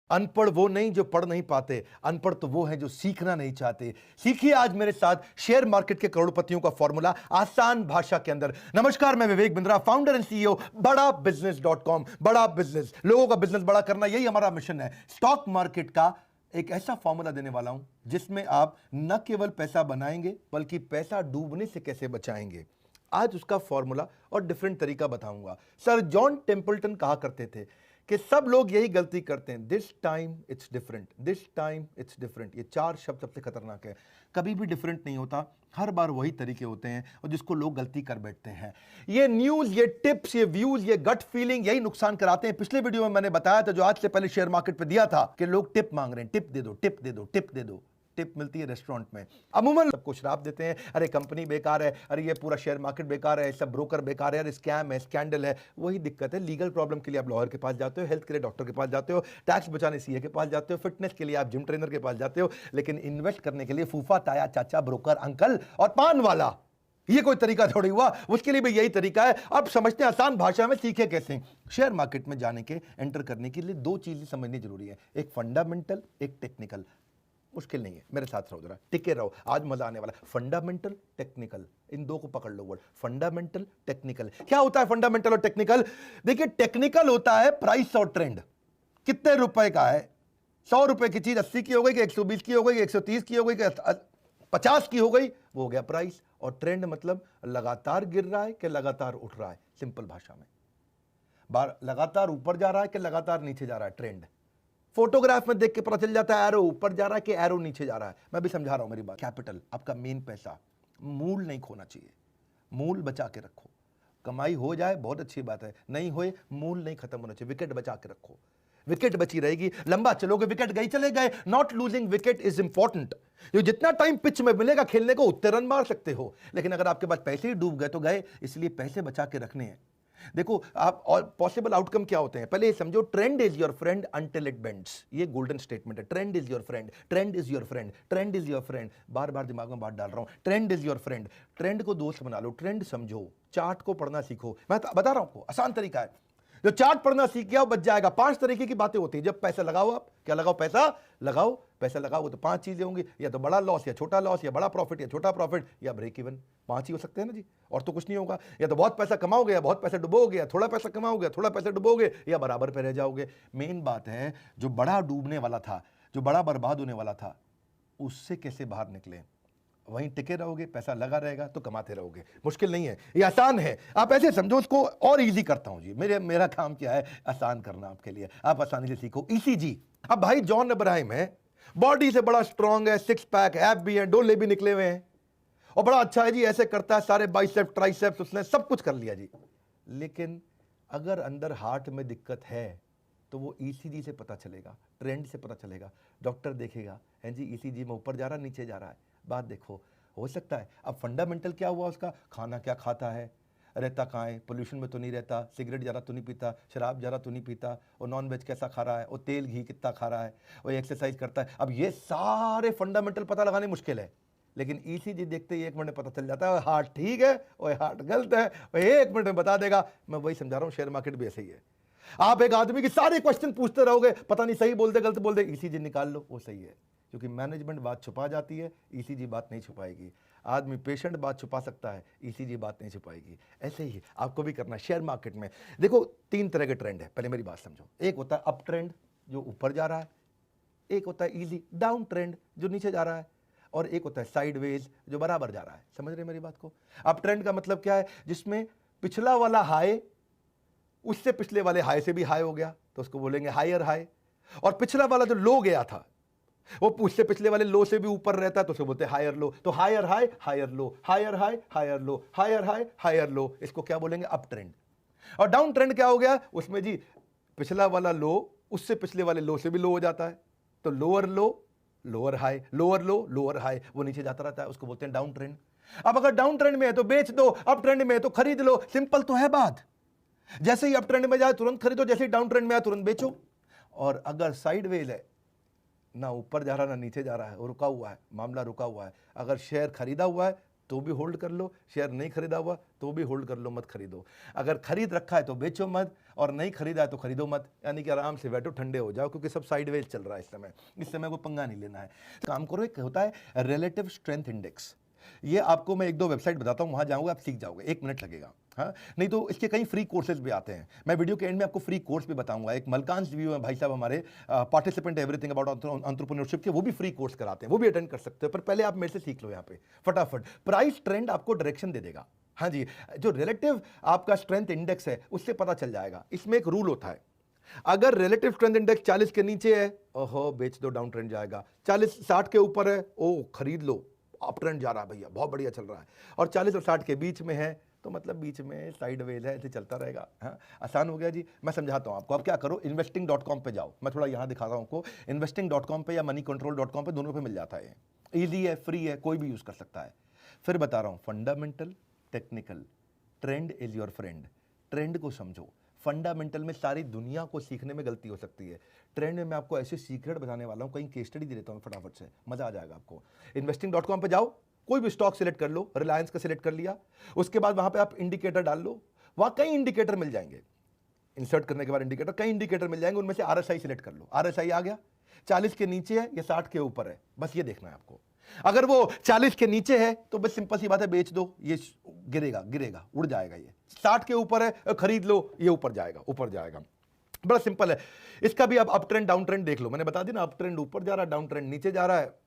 अनपढ़ वो नहीं जो पढ़ नहीं पाते, अनपढ़ तो वो हैं जो सीखना नहीं चाहते। सीखिए आज मेरे साथ शेयर मार्केट के करोड़पतियों का फॉर्मूला आसान भाषा के अंदर। नमस्कार, मैं Vivek Bindra, founder and CEO बड़ा बिजनेस .com। बड़ा बिजनेस, लोगों का बिजनेस बड़ा करना, यही हमारा मिशन है। स्टॉक मार्केट का एक ऐसा फॉर्मूला देने वाला हूं जिसमें आप न केवल पैसा बनाएंगे बल्कि पैसा डूबने से कैसे बचाएंगे, आज उसका फॉर्मूला और डिफरेंट तरीका बताऊंगा। सर जॉन टेम्पल्टन कहा करते थे कि सब लोग यही गलती करते हैं, this time it's different, this time it's different. ये चार शब्द सबसे खतरनाक है। कभी भी डिफरेंट नहीं होता, हर बार वही तरीके होते हैं और जिसको लोग गलती कर बैठते हैं। ये न्यूज, ये टिप्स, ये व्यूज, ये गट फीलिंग यही नुकसान कराते हैं। पिछले वीडियो में मैंने बताया था, जो आज से पहले शेयर मार्केट पे दिया था, कि लोग टिप मांग रहे हैं, टिप दे दो, टिप दे दो, टिप दे दो। टिप मिलती है रेस्टोरेंट में। अमूमन सबको शराब देते हैं, अरे कंपनी बेकार है, अरे ये पूरा शेयर मार्केट बेकार है, सब ब्रोकर बेकार है, अरे स्कैम है, स्कैंडल है। वही दिक्कत है। लीगल प्रॉब्लम के लिए आप लॉयर के पास जाते हो, हेल्थ के लिए डॉक्टर के पास जाते हो, टैक्स बचाने सीए के पास जाते हो, फिटनेस के लिए आप जिम ट्रेनर के पास जाते हो, लेकिन इन्वेस्ट करने के लिए फूफा, ताया, चाचा, ब्रोकर, अंकल और पान वाला, ये कोई तरीका थोड़ी हुआ। उसके लिए भी यही तरीका है। अब समझते हैं आसान भाषा में सीखे कैसे। शेयर मार्केट में जाने के, एंटर करने के लिए दो चीजें समझनी जरूरी है, एक फंडामेंटल, एक टेक्निकल। मुश्किल नहीं है, मेरे साथ रहो, जरा टिके रहो, आज मजा आने वाला। फंडामेंटल, टेक्निकल, इन दो को पकड़ लो वर्ड। Fundamental, technical. क्या होता है फंडामेंटल और टेक्निकल? देखिए, टेक्निकल होता है प्राइस और ट्रेंड, कितने रुपए का है। 100 रुपए की चीज 80 की हो गई कि 120 की हो गई कि 130 की हो गई कि 50 की हो गई, वो हो गया प्राइस। और ट्रेंड मतलब लगातार गिर रहा है कि लगातार उठ रहा है। सिंपल भाषा में, लगातार ऊपर जा रहा है कि लगातार नीचे जा रहा है, ट्रेंड। फोटोग्राफ में देख के पता चल जाता है एरो ऊपर जा रहा है कि एरो नीचे जा रहा है। मैं भी समझा रहा हूं मेरी बात। कैपिटल, आपका मेन पैसा, मूल नहीं खोना चाहिए, मूल बचा के रखो। कमाई हो जाए बहुत अच्छी बात है, नहीं होए मूल नहीं खत्म होना चाहिए। विकेट बचा के रखो, विकेट बची रहेगी, लंबा चलोगे, विकेट गई चले गए। Not losing wicket is important. ये जितना टाइम पिच में मिलेगा खेलने को उतने रन मार सकते हो, लेकिन अगर आपके पास पैसे ही डूब गए तो गए। इसलिए पैसे बचा के रखने हैं। देखो आप, और पॉसिबल आउटकम क्या होते हैं पहले ये समझो। Trend is your friend until it bends, ये गोल्डन स्टेटमेंट है। Trend is your friend, trend is your friend, trend is your friend. बार बार दिमाग में बात डाल रहा हूं, trend is your friend. Trend को दोस्त बना लो, ट्रेंड समझो, चार्ट को पढ़ना सीखो। मैं बता रहा हूं आपको, आसान तरीका है। जो चार्ट पढ़ना सीख गया वो बच जाएगा। 5 तरीके की बातें होती है जब पैसा लगाओ। आप क्या लगाओ? पैसा लगाओ। पैसा लगाओ तो 5 चीजें होंगी, या तो बड़ा लॉस या छोटा लॉस, या बड़ा प्रॉफिट या छोटा प्रॉफिट, या ब्रेक इवन। 5 ही हो सकते हैं ना जी, और तो कुछ नहीं होगा। या तो बहुत पैसा कमाओगे या बहुत पैसा डुबोगे, या थोड़ा पैसा कमाओगे थोड़ा पैसा डुबोगे, या बराबर पे रह जाओगे। मेन बात है, जो बड़ा डूबने वाला था, जो बड़ा बर्बाद होने वाला था, उससे कैसे बाहर निकले। वहीं टिके रहोगे, पैसा लगा रहेगा तो कमाते रहोगे। मुश्किल नहीं है, ये आसान है। आप ऐसे समझो, उसको और इजी करता हूं जी। मेरा काम क्या है? आसान करना आपके लिए। आप आसानी से सीखो, ECG। अब भाई जॉन इब्राहिम है, बॉडी से बड़ा स्ट्रांग है, 6 पैक, ऐप भी है, डोले भी निकले हुए हैं, और बड़ा अच्छा है जी, ऐसे करता है, सारे बाइसेप्स ट्राइसेप्स उसने सब कुछ कर लिया जी। लेकिन अगर अंदर हार्ट में दिक्कत है तो वो ECG से पता चलेगा, ट्रेंड से पता चलेगा। डॉक्टर देखेगा, है जी ECG में ऊपर जा रहा है नीचे जा रहा है। बात देखो, हो सकता है। अब फंडामेंटल क्या हुआ उसका? खाना क्या खाता है, रहता कहाँ है, पोल्यूशन में तो नहीं रहता, सिगरेट ज़्यादा तो नहीं पीता, शराब ज़्यादा तो नहीं पीता, और नॉन वेज कैसा खा रहा है, और तेल घी कितना खा रहा है, और एक्सरसाइज करता है। अब ये सारे फंडामेंटल पता लगाने मुश्किल है, लेकिन ECG देखते ही 1 मिनट में पता चल जाता है, हार्ट ठीक है और हार्ट गलत है, और 1 मिनट में बता देगा। मैं वही समझा रहा हूँ, शेयर मार्केट भी ऐसे ही है। आप एक आदमी के सारे क्वेश्चन पूछते रहोगे, पता नहीं सही बोल दे गलत बोल दे, ECG निकाल लो, वो सही है। क्योंकि मैनेजमेंट बात छुपा जाती है, ECG बात नहीं छुपाएगी। आदमी पेशेंट बात छुपा सकता है, ECG बात नहीं छुपाएगी। ऐसे ही आपको भी करना है शेयर मार्केट में। देखो 3 तरह के ट्रेंड है, पहले मेरी बात समझो। एक होता है अप ट्रेंड जो ऊपर जा रहा है, एक होता है इजी डाउन ट्रेंड जो नीचे जा रहा है, और एक होता है साइडवेज जो बराबर जा रहा है। समझ रहे मेरी बात को? अप ट्रेंड का मतलब क्या है? जिसमें पिछला वाला हाई उससे पिछले वाले हाई से भी हाई हो गया तो उसको बोलेंगे हायर हाई, और पिछला वाला जो लो गया था वो उससे पिछले वाले लो से भी ऊपर रहता है तो उसको बोलते हैं हायर लो। तो higher high higher low, higher high higher low, higher high higher low, इसको क्या बोलेंगे? Up trend. और डाउन ट्रेंड क्या हो गया? उसमें जी पिछला वाला लो उससे पिछले वाले लो से भी लो हो जाता है, तो लोअर लो लोअर हाई, लोअर लो लोअर हाई, वो नीचे जाता रहता है, उसको बोलते हैं डाउन ट्रेंड। अब अगर डाउन ट्रेंड में है तो बेच दो, अप ट्रेंड में है तो खरीद लो। सिंपल तो है बात। जैसे ही अप ट्रेंड में जाए तुरंत खरीदो, जैसे ही डाउन ट्रेंड में आए तुरंत बेचो। और अगर साइडवेज है, ना ऊपर जा रहा ना नीचे जा रहा है, वो रुका हुआ है, मामला रुका हुआ है, अगर शेयर खरीदा हुआ है तो भी होल्ड कर लो, शेयर नहीं खरीदा हुआ तो भी होल्ड कर लो, मत खरीदो। अगर खरीद रखा है तो बेचो मत, और नहीं खरीदा है तो खरीदो मत, यानी कि आराम से बैठो, ठंडे हो जाओ, क्योंकि सब साइडवेज चल रहा है इस समय कोई पंगा नहीं लेना है। काम करो, एक होता है रिलेटिव स्ट्रेंथ इंडेक्स, ये आपको मैं एक दो वेबसाइट बताता हूँ, वहाँ जाओगे आप सीख जाओगे, 1 मिनट लगेगा। हाँ, नहीं तो इसके कई फ्री कोर्सेज भी आते हैं, मैं वीडियो के एंड में आपको फ्री कोर्स भी बताऊंगा। एक मलकान रिव्यू है भाई साहब हमारे, पार्टिसिपेंट एवरीथिंग अबाउट एंटरप्रेन्योरशिप के, वो भी फ्री कोर्स कराते हैं, वो भी अटेंड कर सकते हो। पर पहले आप मेरे से सीख लो यहाँ पे फटाफट। प्राइस ट्रेंड आपको डायरेक्शन दे देगा। हाँ जी, जो रिलेटिव आपका स्ट्रेंथ इंडेक्स है उससे पता चल जाएगा। इसमें एक रूल होता है, अगर रिलेटिव स्ट्रेंथ इंडेक्स 40 के नीचे है, ओहो बेच दो, डाउन ट्रेंड जाएगा। 60 के ऊपर है, ओ खरीद लो, अप ट्रेंड जा रहा है भैया, बहुत बढ़िया चल रहा है। और 40 और 60 के बीच में है तो मतलब बीच में साइडवेज है, ऐसे चलता रहेगा। हाँ, आसान हो गया जी, मैं समझाता हूँ आपको। अब क्या करो, investing.com पे जाओ, मैं थोड़ा यहाँ दिखाता हूँ आपको। investing.com पे या moneycontrol.com पे, दोनों पे मिल जाता है, ईजी है, फ्री है, कोई भी यूज़ कर सकता है। फिर बता रहा हूँ, fundamental, technical, trend is your friend. Trend को समझो, फंडामेंटल में सारी दुनिया को सीखने में गलती हो सकती है, ट्रेंड में मैं आपको ऐसे सीक्रेट बताने वाला हूँ, कहीं केस स्टडी दे देता हूँ फटाफट से, मजा आ जाएगा आपको। investing.com पे जाओ, कोई भी स्टॉक सिलेक्ट कर लो, रिलायंस का सिलेक्ट कर लिया, उसके बाद वहां पे आप इंडिकेटर डाल लो, वहां कई इंडिकेटर मिल जाएंगे। इंसर्ट करने के बाद इंडिकेटर, कई इंडिकेटर मिल जाएंगे, उनमें से RSI सिलेक्ट कर लो। RSI आ गया, 40 के नीचे है या 60 के ऊपर है, बस ये देखना है आपको। अगर वो 40 के नीचे है तो बस सिंपल सी बात है, बेच दो, ये गिरेगा गिरेगा, उड़ जाएगा। ये 60 के ऊपर है, खरीद लो, ये ऊपर जाएगा ऊपर जाएगा। बड़ा सिंपल है। इसका भी आप अप ट्रेंड डाउन ट्रेंड देख लो, मैंने बता दी ना, अप ट्रेंड ऊपर जा रहा है, डाउन ट्रेंड नीचे जा रहा है,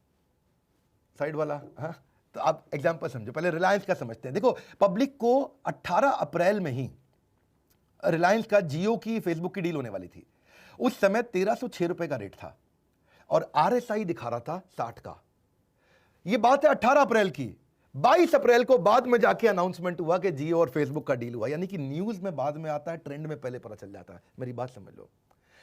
साइड वाला। हाँ, तो आप एग्जांपल समझो, पहले रिलायंस का समझते हैं। देखो, पब्लिक को 18 अप्रैल में ही रिलायंस का जियो की फेसबुक की डील होने वाली थी। उस समय 1306 रुपए का रेट था और RSI दिखा रहा था 60 का। यह बात है 18 अप्रैल की। 22 अप्रैल को बाद में जाके अनाउंसमेंट हुआ कि जियो और फेसबुक का डील हुआ। यानी कि न्यूज में बाद में आता है, ट्रेंड में पहले पता चल जाता है। मेरी बात समझ लो,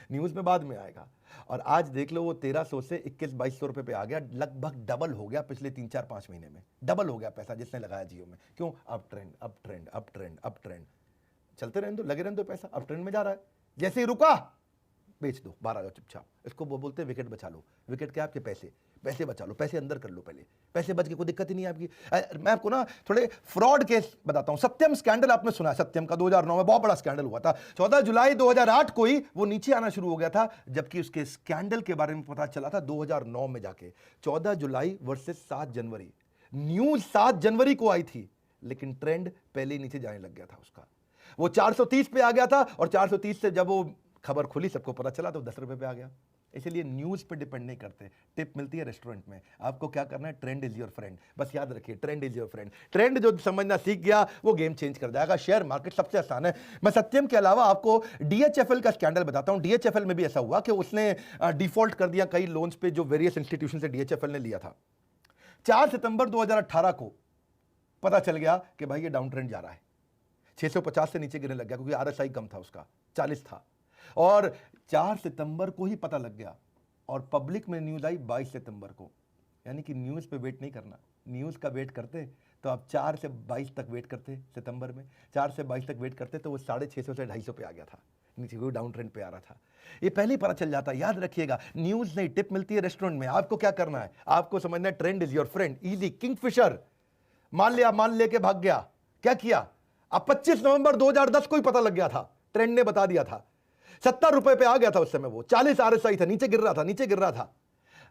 न्यूज में बाद में आएगा। और आज देख लो, वो 1300 से 2100-2200 रुपए पे आ गया, लगभग डबल हो गया पिछले 3-4-5 महीने में। डबल हो गया पैसा जिसने लगाया जियो में। क्यों? Up trend up trend up trend up trend, चलते रहने दो, लगे रहने दो, पैसा अप ट्रेंड में जा रहा है। जैसे ही रुका, बेच दो, बाहर आ जाओ चुपचाप। इसको वो बोलते हैं विकेट बचा लो। विकेट क्या? आपके पैसे, पैसे बचा लो, पैसे अंदर कर लो पहले, पैसे बच के कोई दिक्कत ही नहीं है आपकी। मैं आपको ना थोड़े फ्रॉड केस बताता हूं। सत्यम स्कैंडल आपने सुना है? सत्यम का 2009 में बहुत बड़ा स्कैंडल हुआ था। 14 जुलाई 2008 को ही वो नीचे आना शुरू हो गया था, जबकि उसके स्कैंडल के बारे में पता चला था 2009 में जाके। 14 जुलाई वर्सेस 7 जनवरी, न्यूज 7 जनवरी को आई थी, लेकिन ट्रेंड पहले ही नीचे जाने लग गया था उसका। वो 430 पे आ गया था और 430 से जब वो खबर खुली, सबको पता चला, तो 10 रुपए पे आ गया। इसलिए न्यूज पे डिपेंड नहीं करते। टिप मिलती है रेस्टोरेंट में, आपको क्या करना है? Trend is your friend. बस याद रखिए, trend is your friend. Trend जो समझना सीख गया वो गेम चेंज कर जाएगा। शेयर मार्केट सबसे आसान है। मैं सत्यम के अलावा आपको DHFL का स्कैंडल बताता हूं। DHFL में भी ऐसा हुआ कि उसने डिफॉल्ट कर दिया कई लोन्स पे जो वेरियस इंस्टीट्यूशन से DHFL ने लिया था। 4 सितंबर 2018 को पता चल गया कि भाई ये डाउन ट्रेंड जा रहा है। 650 से नीचे गिरने लग गया, क्योंकि RSI कम था उसका, 40 था। और 4 सितंबर को ही पता लग गया और पब्लिक में न्यूज आई 22 सितंबर को। यानी कि न्यूज पे वेट नहीं करना। न्यूज का वेट करते तो आप 4 से 22 तक वेट करते, सितंबर में 4 से 22 तक वेट करते तो वो 650 से 250 पे आ गया था, नीचे वो डाउन ट्रेंड पे आ रहा था। ये पहले ही पता चल जाता है। याद रखिएगा, न्यूज नहीं, टिप मिलती है रेस्टोरेंट में। आपको क्या करना है? आपको समझना है trend is your friend. Easy, Kingfisher मान लिया, मान लेके भाग गया। क्या किया? अब 25 नवंबर 2010 को ही पता लग गया था, ट्रेंड ने बता दिया था। 70 रुपए पे आ गया था उस समय, वो 40 RSI था, नीचे गिर रहा था, नीचे गिर रहा था।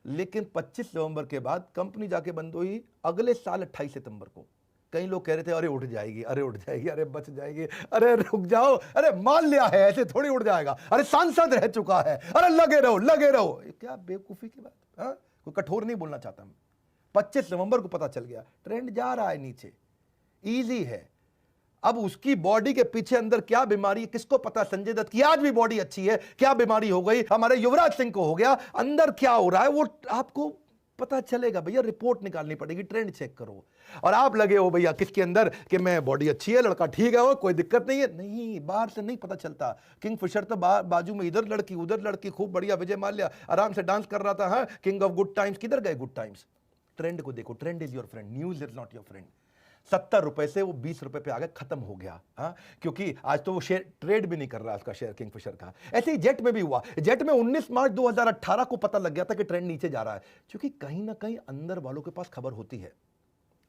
लेकिन 25 नवंबर के बाद कंपनी जाके बंद हुई अगले साल 28 सितंबर को। कई लोग कह रहे थे अरे उठ जाएगी, अरे उठ जाएगी, अरे बच जाएगी, अरे रुक जाओ, अरे मान लिया है, ऐसे थोड़ी उड़ जाएगा, अरे सांसद रह चुका है, अरे लगे रहो लगे रहो। क्या बेवकूफी की बात। हाँ, कोई कठोर नहीं बोलना चाहता मैं। 25 नवंबर को पता चल गया ट्रेंड जा रहा है नीचे, इजी है। अब उसकी बॉडी के पीछे अंदर क्या बीमारी है किसको पता? संजय दत्त की आज भी बॉडी अच्छी है, क्या बीमारी हो गई? हमारे युवराज सिंह को हो गया, अंदर क्या हो रहा है वो आपको पता चलेगा। भैया रिपोर्ट निकालनी पड़ेगी, ट्रेंड चेक करो। और आप लगे हो भैया किसके अंदर कि मैं बॉडी अच्छी है, लड़का ठीक है, कोई दिक्कत नहीं है। नहीं, बाहर से नहीं पता चलता। किंगफिशर तो बाजू में इधर लड़की उधर लड़की, खूब बढ़िया विजय माल्या आराम से डांस कर रहा था। हाँ, किंग ऑफ गुड टाइम्स, किधर गए गुड टाइम्स? ट्रेंड को देखो, trend is your friend, news is not your friend. 70 रुपए से वो 20 रुपए पे आ गया, खत्म हो गया। हाँ, क्योंकि आज तो वो शेयर ट्रेड भी नहीं कर रहा उसका शेयर, किंगफिशर का। ऐसे ही जेट में भी हुआ। जेट में 19 मार्च 2018 को पता लग गया था कि ट्रेंड नीचे जा रहा है, क्योंकि कहीं ना कहीं अंदर वालों के पास खबर होती है।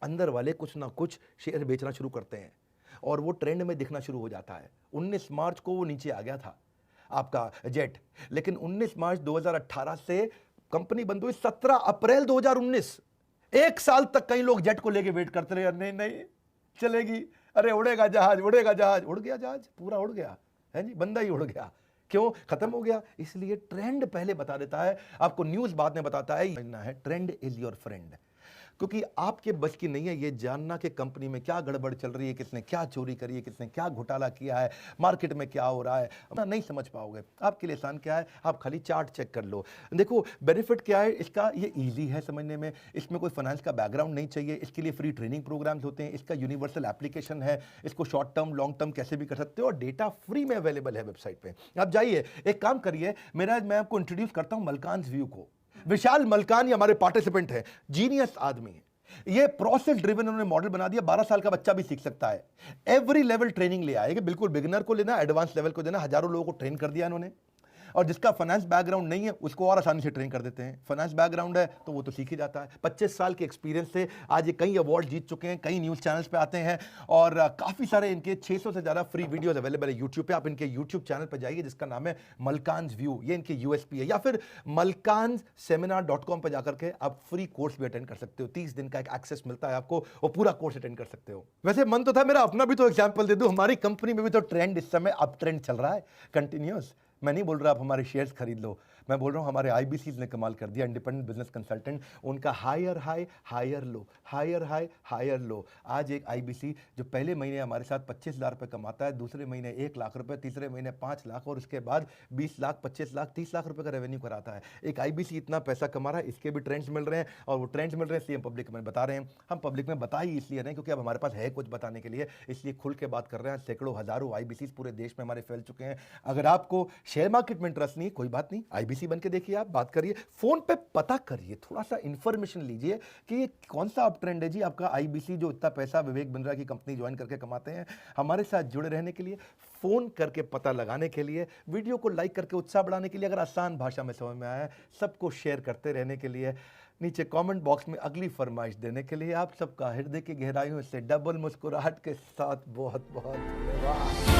अंदर वाले कुछ ना कुछ शेयर बेचना शुरू करते हैं और वो ट्रेंड में दिखना शुरू हो जाता है। 19 मार्च को वो नीचे आ गया था आपका जेट, लेकिन 19 मार्च 2018 से कंपनी बंद हुई 17 अप्रैल 2019। एक साल तक कई लोग जेट को लेके वेट करते रहे, नहीं नहीं चलेगी, अरे उड़ेगा जहाज, उड़ेगा जहाज, उड़ गया जहाज, पूरा उड़ गया है जी, बंदा ही उड़ गया। क्यों? खत्म हो गया। इसलिए ट्रेंड पहले बता देता है आपको, न्यूज बाद में बताता है। ट्रेंड इज योर फ्रेंड, क्योंकि आपके बस की नहीं है ये जानना कि कंपनी में क्या गड़बड़ चल रही है, किसने क्या चोरी करी है, किसने क्या घोटाला किया है, मार्केट में क्या हो रहा है, नहीं समझ पाओगे। आपके लिए आसान क्या है, आप खाली चार्ट चेक कर लो। देखो बेनिफिट क्या है इसका, ये इजी है समझने में, इसमें कोई फाइनेंस का बैकग्राउंड नहीं चाहिए, इसके लिए फ्री ट्रेनिंग प्रोग्राम्स होते हैं, इसका यूनिवर्सल एप्लीकेशन है, इसको शॉर्ट टर्म लॉन्ग टर्म कैसे भी कर सकते हो और डेटा फ्री में अवेलेबल है वेबसाइट पे। आप जाइए, एक काम करिए, मैं आपको इंट्रोड्यूस करता हूं मलकान्स व्यू को। विशाल मलकान ये हमारे पार्टिसिपेंट है, जीनियस आदमी है, ये प्रोसेस ड्रिवन उन्होंने मॉडल बना दिया, 12 साल का बच्चा भी सीख सकता है। एवरी लेवल ट्रेनिंग ले आएगा, बिल्कुल बिगिनर को लेना, एडवांस लेवल को देना, हजारों लोगों को ट्रेन कर दिया इन्होंने। और जिसका फाइनेंस बैकग्राउंड नहीं है उसको और आसानी से ट्रेन कर देते हैं, फाइनेंस बैकग्राउंड है तो वो तो सीख ही जाता है। 25 साल के एक्सपीरियंस से आज ये कई अवार्ड जीत चुके हैं, कई न्यूज़ चैनल्स पे आते हैं और काफ़ी सारे इनके 600 से ज़्यादा फ्री वीडियोस अवेलेबल है यूट्यूब पे। आप इनके यूट्यूब चैनल पर जाइए जिसका नाम है मलकान्स व्यू, ये इनके यूएसपी है, या फिर malkansSeminar.com पर जाकर के आप फ्री कोर्स भी अटेंड कर सकते हो। 30 दिन का एक एक्सेस मिलता है आपको और पूरा कोर्स अटेंड कर सकते हो। वैसे मन तो था मेरा अपना भी तो एग्जाम्पल दे दूं, हमारी कंपनी में भी तो ट्रेंड इस समय अप ट्रेंड चल रहा है कंटिन्यूस। मैं नहीं बोल रहा आप हमारे शेयर्स खरीद लो, मैं बोल रहा हूँ हमारे आईबीसीज ने कमाल कर दिया, इंडिपेंडेंट बिजनेस कंसल्टेंट, उनका higher high higher low, higher high higher low. आज एक आईबीसी जो पहले महीने हमारे साथ 25,000 रुपये कमाता है, दूसरे महीने 1 लाख रुपये, तीसरे महीने 5 लाख और उसके बाद 20 लाख, 25 लाख, 30 लाख रुपये का रेवेन्यू कराता है। एक आईबीसी इतना पैसा कमा रहा है, इसके भी ट्रेंड्स मिल रहे हैं और वो ट्रेंड्स मिल रहे हैं इसलिए हम पब्लिक में बता रहे हैं। हम पब्लिक में बता ही इसलिए रहे हैं क्योंकि अब हमारे पास है कुछ बताने के लिए, इसलिए खुल के बात कर रहे हैं। सैकड़ों हजारों आईबीसी पूरे देश में हमारे फैल चुके हैं। अगर आपको शेयर मार्केट में इंटरेस्ट नहीं, कोई बात नहीं, आईबीसी बन के देखिए, आप बात करिए, फोन पे पता करिए, थोड़ा सा इंफॉर्मेशन लीजिए कि ये कौन सा अप ट्रेंड है जी आपका आईबीसी जो इतना पैसा विवेक बिंद्रा की कंपनी ज्वाइन करके कमाते हैं। हमारे साथ जुड़े रहने के लिए, फोन करके पता लगाने के लिए, वीडियो को लाइक करके उत्साह बढ़ाने के लिए, अगर आसान भाषा में समझ में आया, सबको शेयर करते रहने के लिए, नीचे कमेंट बॉक्स में अगली फरमाइश देने के लिए आप सबका हृदय की गहराइयों से डबल मुस्कुराहट के साथ बहुत बहुत धन्यवाद।